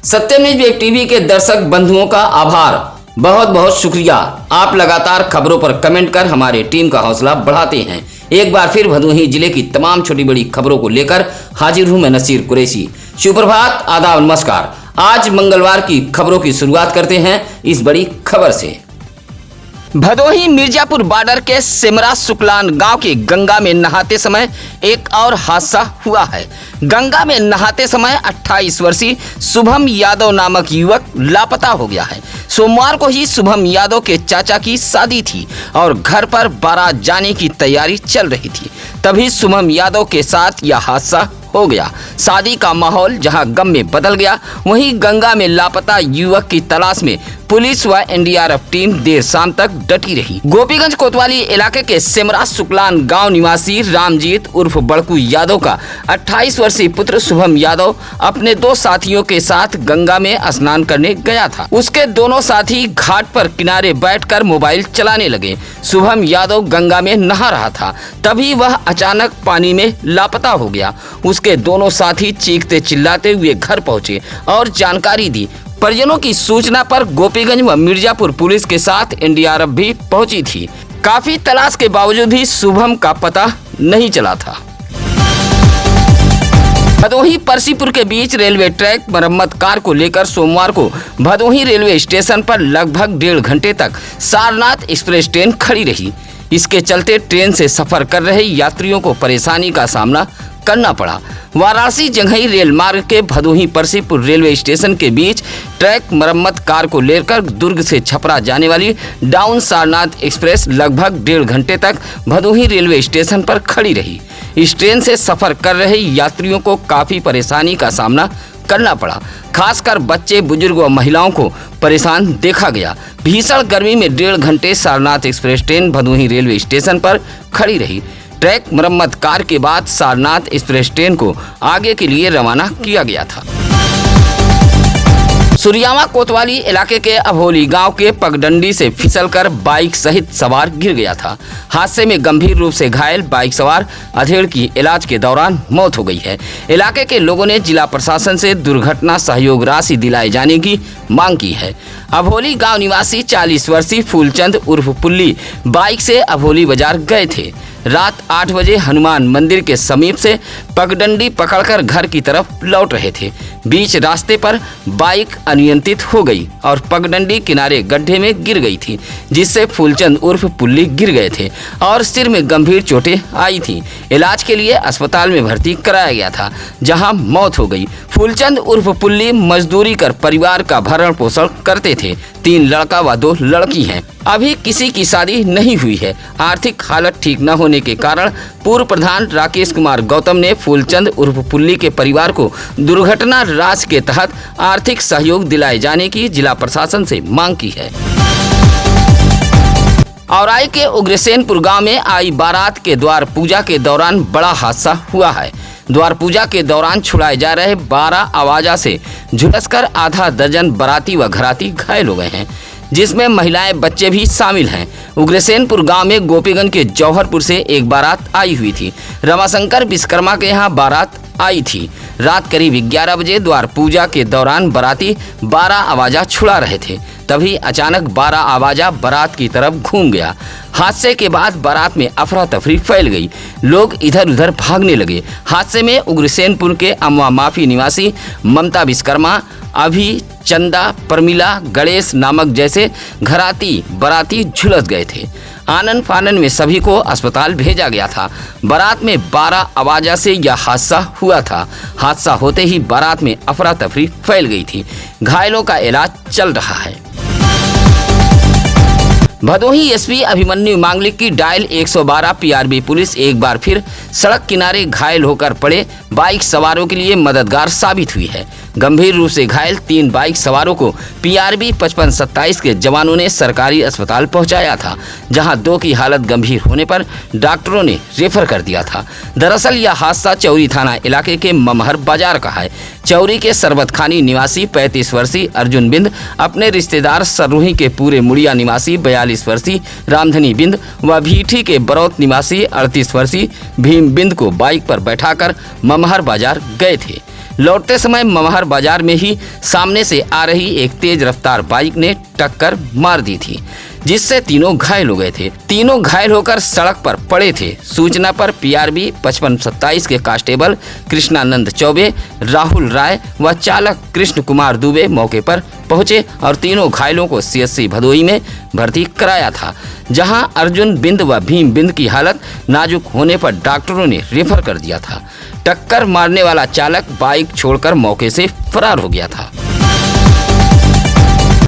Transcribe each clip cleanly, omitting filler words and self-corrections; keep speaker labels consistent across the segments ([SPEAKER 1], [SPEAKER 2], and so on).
[SPEAKER 1] सत्यम news web TV के दर्शक बंधुओं का आभार, बहुत बहुत शुक्रिया। आप लगातार खबरों पर कमेंट कर हमारे टीम का हौसला बढ़ाते हैं। एक बार फिर भदोही जिले की तमाम छोटी बड़ी खबरों को लेकर हाजिर हूं मैं नसीर कुरैशी। सुप्रभात, आदाब, नमस्कार। आज मंगलवार की खबरों की शुरुआत करते हैं इस बड़ी खबर से। भदोही मिर्जापुर बॉर्डर के सिमरा सुकलान गांव के गंगा में नहाते समय एक और हादसा हुआ है। गंगा में नहाते समय 28 वर्षीय शुभम यादव नामक युवक लापता हो गया है। सोमवार को ही शुभम यादव के चाचा की शादी थी और घर पर बारात जाने की तैयारी चल रही थी, तभी शुभम यादव के साथ यह हादसा हो गया। शादी का माहौल जहां गम में बदल गया, वहीं गंगा में लापता युवक की तलाश में पुलिस व एनडीआरएफ टीम देर शाम तक डटी रही। गोपीगंज कोतवाली इलाके के सिमरा सुकलान गांव निवासी रामजीत उर्फ बड़कू यादव का 28 वर्षीय पुत्र शुभम यादव अपने दो साथियों के साथ गंगा में स्नान करने गया था। उसके दोनों साथी घाट पर किनारे बैठकर मोबाइल चलाने लगे। शुभम यादव गंगा में नहा रहा था, तभी वह अचानक पानी में लापता हो गया। उसके दोनों साथी चीखते चिल्लाते हुए घर पहुंचे और जानकारी दी। परिजनों की सूचना पर गोपीगंज व मिर्जापुर पुलिस के साथ एनडीआरएफ भी पहुंची थी। काफी तलाश के बावजूद भी शुभम का पता नहीं चला था। भदोही परसीपुर के बीच रेलवे ट्रैक मरम्मत कार्य को लेकर सोमवार को भदोही रेलवे स्टेशन पर लगभग 1.5 घंटे तक सारनाथ एक्सप्रेस ट्रेन खड़ी रही। इसके चलते ट्रेन से सफर कर रहे यात्रियों को परेशानी का सामना करना पड़ा। वाराणसी जंघई रेल मार्ग के भदोही परसीपुर रेलवे स्टेशन के बीच ट्रैक मरम्मत कार्य को लेकर दुर्ग से छपरा जाने वाली डाउन सारनाथ एक्सप्रेस लगभग 1.5 घंटे तक भदोही रेलवे स्टेशन पर खड़ी रही। इस ट्रेन से सफर कर रहे यात्रियों को काफी परेशानी का सामना करना पड़ा। खासकर बच्चे, बुजुर्ग व महिलाओं को परेशान देखा गया। भीषण गर्मी में 1.5 घंटे Sarnath express train Bhadohi railway station पर खड़ी रही। ट्रैक मरम्मत कार्य के बाद सारनाथ एक्सप्रेस ट्रेन को आगे के लिए रवाना किया गया था। सुरियावा कोतवाली इलाके के अभोली गांव के पगडंडी से फिसलकर बाइक सहित सवार गिर गया था। हादसे में गंभीर रूप से घायल बाइक सवार अधेड़ की इलाज के दौरान मौत हो गई है। इलाके के लोगों ने जिला प्रशासन से दुर्घटना सहयोग राशि दिलाए जाने की मांग की है। अभोली गांव निवासी 40 वर्षीय फूलचंद उर्फ पुल्ली बाइक से अभोली बाजार गए थे। रात 8 बजे हनुमान मंदिर के समीप से पगडंडी पकड़कर घर की तरफ लौट रहे थे। बीच रास्ते पर बाइक अनियंत्रित हो गई और पगडंडी किनारे गड्ढे में गिर गई थी, जिससे फूलचंद उर्फ पुल्ली गिर गए थे और सिर में गंभीर चोटें आई थी। इलाज के लिए अस्पताल में भर्ती कराया गया था, जहां मौत हो गई। फूलचंद उर्फ पुल्ली मजदूरी कर परिवार का भरण पोषण करते थे। 3 लड़का व 2 लड़की हैं। अभी किसी की शादी नहीं हुई है। आर्थिक हालत ठीक न होने के कारण पूर्व प्रधान राकेश कुमार गौतम ने फूलचंद उर्फ पुल्ली के परिवार को दुर्घटना राशि के तहत आर्थिक सहयोग दिलाए जाने की जिला प्रशासन से मांग की है। औराई के उग्रसेनपुर गांव में आई बारात के द्वार पूजा के दौरान बड़ा हादसा हुआ है। द्वार पूजा के दौरान छुड़ाए जा रहे 12 आवाजा से झुलसकर आधा दर्जन बाराती व घराती घायल हो गए हैं, जिसमें महिलाएं, बच्चे भी शामिल हैं। उग्रसेनपुर गांव में गोपीगंज के जौहरपुर से एक बारात आई हुई थी। रमाशंकर विश्वकर्मा के यहाँ बारात आई थी। रात करीब 11 बजे द्वार पूजा के दौरान बाराती 12 आवाजा छुड़ा रहे थे, तभी अचानक 12 आवाजा बारात की तरफ घूम गया। हादसे के बाद बारात में अफरा तफरी फैल गई। लोग इधर उधर भागने लगे। हादसे में उग्रसेनपुर के अमवा माफी निवासी ममता विश्वकर्मा, अभी, चंदा, परमिला, गणेश नामक जैसे घराती बाराती झुलस गए थे। आनन फानन में सभी को अस्पताल भेजा गया था। बारात में 12 आवाजा से यह हादसा हुआ था। हादसा होते ही बारात में अफरा तफरी फैल गई थी। घायलों का इलाज चल रहा है। भदोही एसपी अभिमन्यु मांगलिक की डायल 112 पीआरबी पुलिस एक बार फिर सड़क किनारे घायल होकर पड़े बाइक सवारों के लिए मददगार साबित हुई है। गंभीर रूप से घायल 3 बाइक सवारों को पीआरबी 5527 के जवानों ने सरकारी अस्पताल पहुंचाया था, जहां 2 की हालत गंभीर होने पर डॉक्टरों ने रेफर कर दिया था। दरअसल यह हादसा चौरी थाना इलाके के ममहर बाजार का है। चौरी के सरबतखानी निवासी 35 वर्षीय अर्जुन बिंद अपने रिश्तेदार सरोही के पूरे मुड़िया निवासी 42 वर्षीय रामधनी बिंद व भीठी के बरौत निवासी 38 वर्षीय भीम बिंद को बाइक पर बैठाकर ममहर बाजार गए थे। लौटते समय ममहर बाजार में ही सामने से आ रही एक तेज रफ्तार बाइक ने टक्कर मार दी थी, जिससे तीनों घायल हो गए थे। तीनों घायल होकर सड़क पर पड़े थे। सूचना पर पीआरबी 5527 के कांस्टेबल कृष्णानंद चौबे, राहुल राय व चालक कृष्ण कुमार दुबे मौके पर पहुंचे और तीनों घायलों को सीएससी भदोही में भर्ती कराया था, जहां अर्जुन बिंद व भीम बिंद की हालत नाजुक होने पर डॉक्टरों ने रेफर कर दिया था। टक्कर मारने वाला चालक बाइक छोड़कर मौके से फरार हो गया था।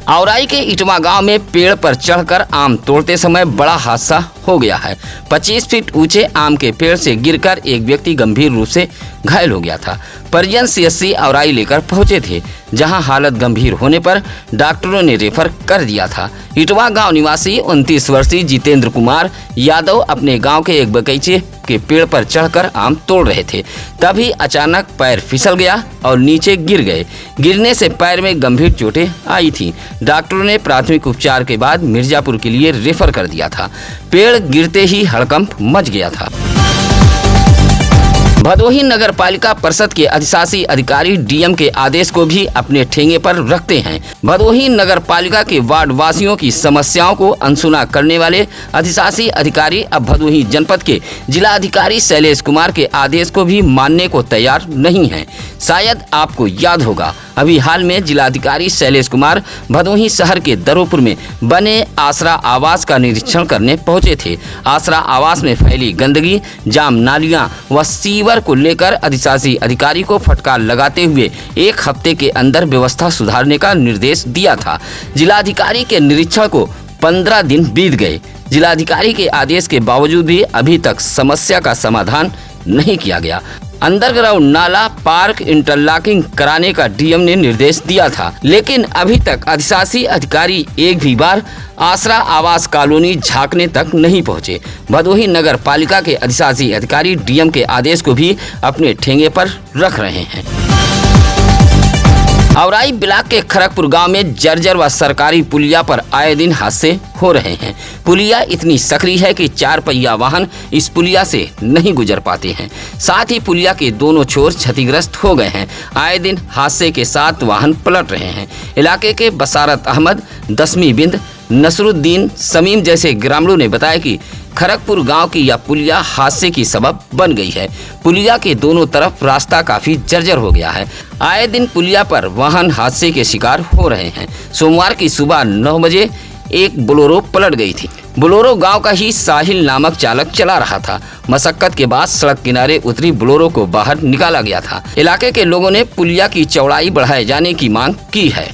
[SPEAKER 1] औराई के इटवा गांव में पेड़ पर चढ़कर आम तोड़ते समय बड़ा हादसा हो गया है। 25 फीट ऊंचे आम के पेड़ से गिरकर एक व्यक्ति गंभीर रूप से घायल हो गया था। परिजन सीएससी औराई लेकर पहुंचे थे, जहां हालत गंभीर होने पर डॉक्टरों ने रेफर कर दिया था। इटवा गांव निवासी 29 वर्षीय जितेंद्र कुमार यादव अपने गांव के एक बगीचे के पेड़ पर चढ़कर आम तोड़ रहे थे। तभी अचानक पैर फिसल गया और नीचे गिर गए। गिरने से पैर में गंभीर चोटें आई थी। डॉक्टरों ने प्राथमिक उपचार के बाद मिर्जापुर के लिए रेफर कर दिया था। पेड़ गिरते ही हड़कंप मच गया था। भदोही नगर पालिका परिषद के अधिशासी अधिकारी डीएम के आदेश को भी अपने ठेंगे पर रखते हैं। भदोही नगर पालिका के वार्ड वासियों की समस्याओं को अनसुना करने वाले अधिशासी अधिकारी अब भदोही जनपद के जिला अधिकारी शैलेश कुमार के आदेश को भी मानने को तैयार नहीं हैं। शायद आपको याद होगा, अभी हाल में जिलाधिकारी शैलेश कुमार भदोही शहर के दरोपुर में बने आसरा आवास का निरीक्षण करने पहुंचे थे। आसरा आवास में फैली गंदगी, जाम नालियां व सीवर को लेकर अधिशासी अधिकारी को फटकार लगाते हुए एक हफ्ते के अंदर व्यवस्था सुधारने का निर्देश दिया था। जिलाधिकारी के निरीक्षण को 15 दिन बीत गए। जिलाधिकारी के आदेश के बावजूद भी अभी तक समस्या का समाधान नहीं किया गया। अंडरग्राउंड नाला पार्क इंटरलॉकिंग कराने का डीएम ने निर्देश दिया था, लेकिन अभी तक अधिशासी अधिकारी एक भी बार आसरा आवास कॉलोनी झांकने तक नहीं पहुंचे। भदोही नगर पालिका के अधिशासी अधिकारी डीएम के आदेश को भी अपने ठेंगे पर रख रहे हैं। औराई ब्लॉक के खरगपुर गांव में जर्जर व सरकारी पुलिया पर आए दिन हादसे हो रहे हैं। पुलिया इतनी सकरी है कि 4 पहिया वाहन इस पुलिया से नहीं गुजर पाते हैं। साथ ही पुलिया के दोनों छोर क्षतिग्रस्त हो गए हैं। आए दिन हादसे के साथ वाहन पलट रहे हैं। इलाके के बसारत अहमद, दसवीं बिंद, नसरुद्दीन, समीम जैसे ग्रामीणों ने बताया कि खरगपुर गांव की यह पुलिया हादसे की सबब बन गई है। पुलिया के दोनों तरफ रास्ता काफी जर्जर हो गया है। आए दिन पुलिया पर वाहन हादसे के शिकार हो रहे हैं। सोमवार की सुबह 9 बजे एक बोलेरो पलट गई थी। बोलेरो गांव का ही साहिल नामक चालक चला रहा था। मशक्कत के बाद सड़क किनारे उतरी बोलेरो को बाहर निकाला गया था। इलाके के लोगों ने पुलिया की चौड़ाई बढ़ाए जाने की मांग की है।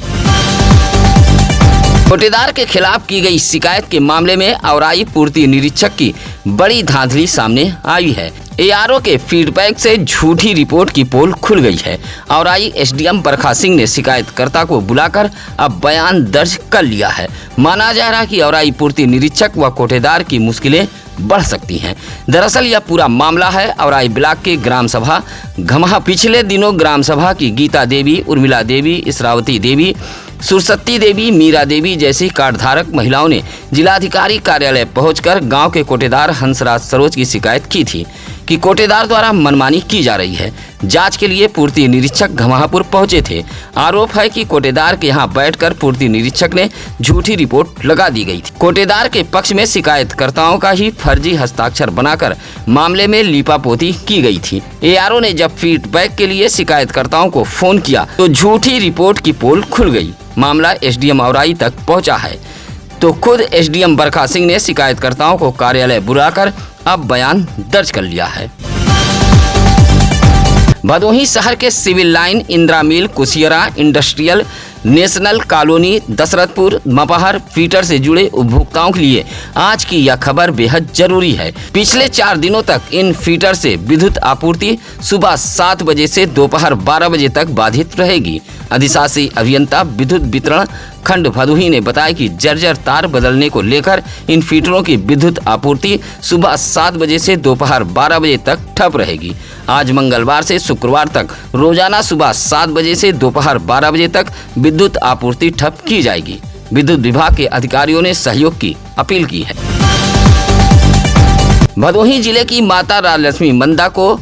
[SPEAKER 1] कोटेदार के खिलाफ की गई शिकायत के मामले में औराई पूर्ति निरीक्षक की बड़ी धांधली सामने आई है। एआरओ के फीडबैक से झूठी रिपोर्ट की पोल खुल गई है। औराई एसडीएम बरखा सिंह ने शिकायतकर्ता को बुलाकर अब बयान दर्ज कर लिया है। माना जा रहा है कि औराई पूर्ति निरीक्षक व कोटेदार की मुश्किलें बढ़ सकती हैं। दरअसल यह पूरा मामला है औराई ब्लॉक के ग्राम सभा घमहा। पिछले दिनों ग्राम सभा की गीता देवी, उर्मिला देवी, इसरावती देवी, सुरसती देवी, मीरा देवी जैसी कार्डधारक महिलाओं ने जिलाधिकारी कार्यालय पहुंचकर गांव के कोटेदार हंसराज सरोज की शिकायत की थी कि कोटेदार द्वारा मनमानी की जा रही है। जांच के लिए पूर्ति निरीक्षक घमापुर पहुंचे थे। आरोप है कि कोटेदार के यहां बैठकर पूर्ति निरीक्षक ने झूठी रिपोर्ट लगा दी गई थी। कोटेदार के पक्ष में शिकायतकर्ताओं का ही फर्जी हस्ताक्षर बनाकर मामले में लीपापोती की गई थी। एआरओ ने जब फीडबैक के लिए शिकायतकर्ताओं को फोन किया तो झूठी रिपोर्ट की पोल खुल गई। मामला एसडीएम औराई तक पहुंचा है तो खुद एसडीएम बरखा सिंह ने शिकायतकर्ताओं को कार्यालय बुलाकर अब बयान दर्ज कर लिया है। भदोही शहर के civil line, Indira mill, Kushiyara, industrial, national colony, Dasharathpur, मपहर फीटर से जुड़े उपभोक्ताओं के लिए आज की यह खबर बेहद जरूरी है। पिछले 4 दिनों तक इन फीटर से विद्युत आपूर्ति सुबह 7 बजे से दोपहर 12 बजे तक बाधित रहेगी। अधिशासी अभियंता विद्युत वितरण खंड भदोही ने बताया कि जर्जर तार बदलने को लेकर इन फीटरों की विद्युत आपूर्ति सुबह 7 बजे से दोपहर 12 बजे तक ठप रहेगी। आज मंगलवार से शुक्रवार तक रोजाना सुबह 7 बजे से दोपहर 12 बजे तक विद्युत आपूर्ति ठप की जाएगी। विद्युत विभाग के अधिकारियों ने सहयोग की अपील की है। भदोही जिले की माता राजलक्ष्मी मंदा को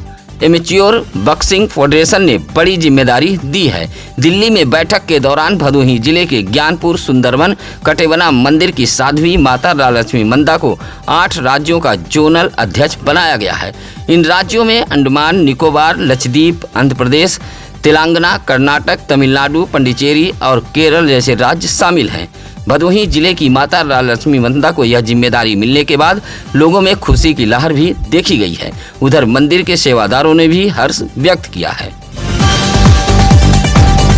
[SPEAKER 1] एमेच्योर बॉक्सिंग फेडरेशन ने बड़ी जिम्मेदारी दी है। दिल्ली में बैठक के दौरान भदोही जिले के ज्ञानपुर सुंदरवन कटेवना मंदिर की साध्वी माता राजलक्ष्मी मंदा को 8 राज्यों का जोनल अध्यक्ष बनाया गया है। इन राज्यों में अंडमान निकोबार, लक्षद्वीप, आंध्र प्रदेश, तेलंगाना, कर्नाटक, तमिलनाडु, पुडुचेरी और केरल जैसे राज्य शामिल हैं। भदोही जिले की माता राजलक्ष्मी मंदा को यह जिम्मेदारी मिलने के बाद लोगों में खुशी की लहर भी देखी गई है। उधर मंदिर के सेवादारों ने भी हर्ष व्यक्त किया है।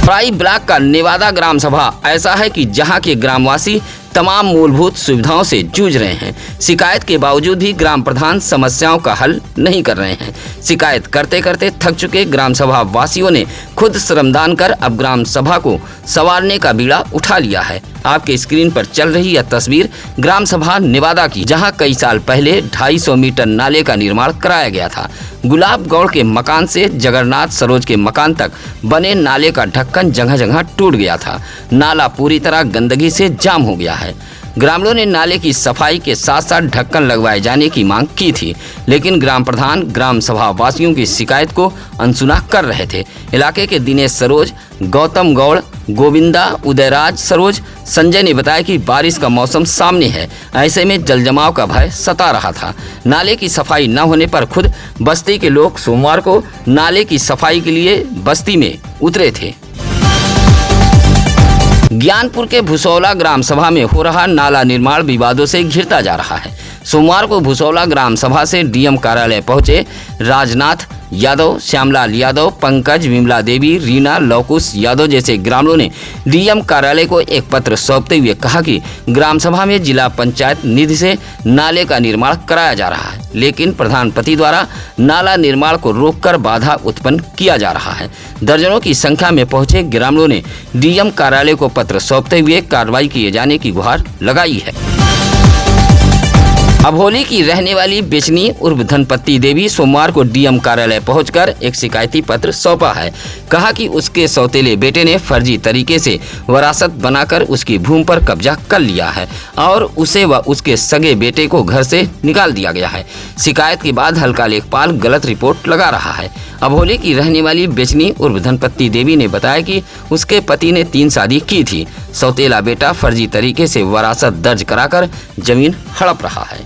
[SPEAKER 1] प्राई ब्लॉक का नेवादा ग्राम सभा ऐसा है कि जहां के ग्रामवासी तमाम मूलभूत सुविधाओं से जूझ रहे हैं। शिकायत के बावजूद भी ग्राम प्रधान समस्याओं का हल नहीं कर रहे हैं। शिकायत करते करते थक चुके ग्राम सभा वासियों ने खुद श्रमदान कर अब ग्राम सभा को संवारने का बीड़ा उठा लिया है। आपके स्क्रीन पर चल रही यह तस्वीर ग्राम सभा नेवादा की, जहां कई साल पहले 250 मीटर नाले का निर्माण कराया गया था। गुलाब गौड़ के मकान से जगन्नाथ सरोज के मकान तक बने नाले का ढक्कन जगह जगह टूट गया था। नाला पूरी तरह गंदगी से जाम हो गया है। ग्रामीणों ने नाले की सफाई के साथ साथ ढक्कन लगवाए जाने की मांग की थी, लेकिन ग्राम प्रधान ग्राम सभा वासियों की शिकायत को अनसुना कर रहे थे। इलाके के दिनेश सरोज, गौतम गौड़, गोविंदा, उदयराज सरोज, संजय ने बताया कि बारिश का मौसम सामने है, ऐसे में जलजमाव का भय सता रहा था। नाले की सफाई न होने पर खुद बस्ती के लोग सोमवार को नाले की सफाई के लिए बस्ती में उतरे थे। ज्ञानपुर के भुसौला ग्राम सभा में हो रहा नाला निर्माण विवादों से घिरता जा रहा है। सोमवार को भुसौला ग्राम सभा से डीएम कार्यालय पहुंचे राजनाथ यादव, श्यामलाल यादव, पंकज, विमला देवी, रीना, लौकुश यादव जैसे ग्रामीणों ने डीएम कार्यालय को एक पत्र सौंपते हुए कहा कि ग्राम सभा में जिला पंचायत निधि से नाले का निर्माण कराया जा रहा है, लेकिन प्रधानपति द्वारा नाला निर्माण को रोककर बाधा उत्पन्न किया जा रहा है। दर्जनों की संख्या में पहुंचे ग्रामीणों ने डीएम कार्यालय को पत्र सौंपते हुए कार्रवाई किए जाने की गुहार लगाई है। अभोली की रहने वाली बेचनी उर्फ धनपति देवी सोमवार को डीएम कार्यालय पहुंचकर एक शिकायती पत्र सौंपा है। कहा कि उसके सौतेले बेटे ने फर्जी तरीके से वरासत बनाकर उसकी भूमि पर कब्जा कर लिया है और उसे व उसके सगे बेटे को घर से निकाल दिया गया है। शिकायत के बाद हल्का लेखपाल गलत रिपोर्ट लगा रहा है। अभोली की रहने वाली बेचनी उर्फ धनपति देवी ने बताया कि उसके पति ने 3 शादी की थी। सौतेला बेटा फर्जी तरीके से वरासत दर्ज कराकर जमीन हड़प रहा है।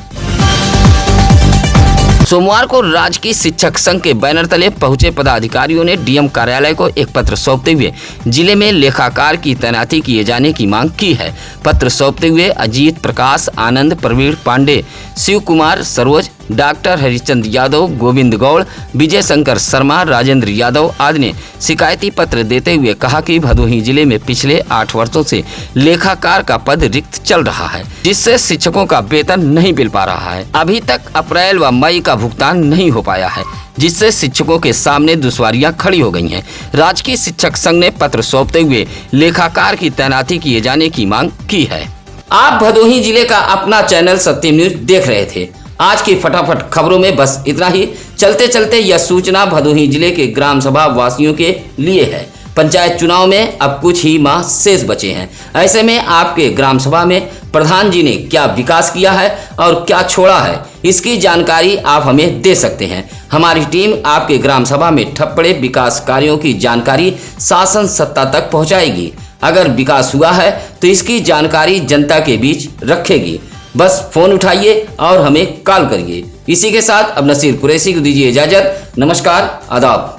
[SPEAKER 1] सोमवार को राजकीय शिक्षक संघ के बैनर तले पहुंचे पदाधिकारियों ने डीएम कार्यालय को एक पत्र सौंपते हुए जिले में लेखाकार की तैनाती किए जाने की मांग की है। पत्र सौंपते हुए अजीत प्रकाश, आनंद, प्रवीण पांडे, शिव कुमार सरोज, डॉक्टर हरिश्चंद्र यादव, गोविंद गौड़, विजय शंकर शर्मा, राजेंद्र यादव आदि ने शिकायती पत्र देते हुए कहा कि भदोही जिले में पिछले 8 वर्षों से लेखाकार का पद रिक्त चल रहा है, जिससे शिक्षकों का वेतन नहीं मिल पा रहा है। अभी तक अप्रैल व मई का भुगतान नहीं हो पाया है, जिससे शिक्षकों के सामने दुश्वारियां खड़ी हो गई हैं। राजकीय शिक्षक संघ ने पत्र सौंपते हुए लेखाकार की तैनाती किए जाने की मांग की है। आप भदोही जिले का अपना चैनल सत्यम न्यूज देख रहे थे। आज की फटाफट खबरों में बस इतना ही। चलते चलते यह सूचना भदोही जिले के ग्राम सभा वासियों के लिए है। पंचायत चुनाव में अब कुछ ही माह शेष बचे हैं। ऐसे में आपके ग्राम सभा में प्रधान जी ने क्या विकास किया है और क्या छोड़ा है, इसकी जानकारी आप हमें दे सकते हैं। हमारी टीम आपके ग्राम सभा में ठप पड़े विकास कार्यों की जानकारी शासन सत्ता तक पहुंचाएगी। अगर विकास हुआ है तो इसकी जानकारी जनता के बीच रखेगी। बस फोन उठाइए और हमें कॉल करिए। इसी के साथ अब नसीर कुरैशी को दीजिए इजाजत। नमस्कार, आदाब।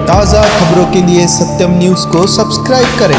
[SPEAKER 2] ताज़ा खबरों के लिए सत्यम न्यूज़ को सब्सक्राइब करें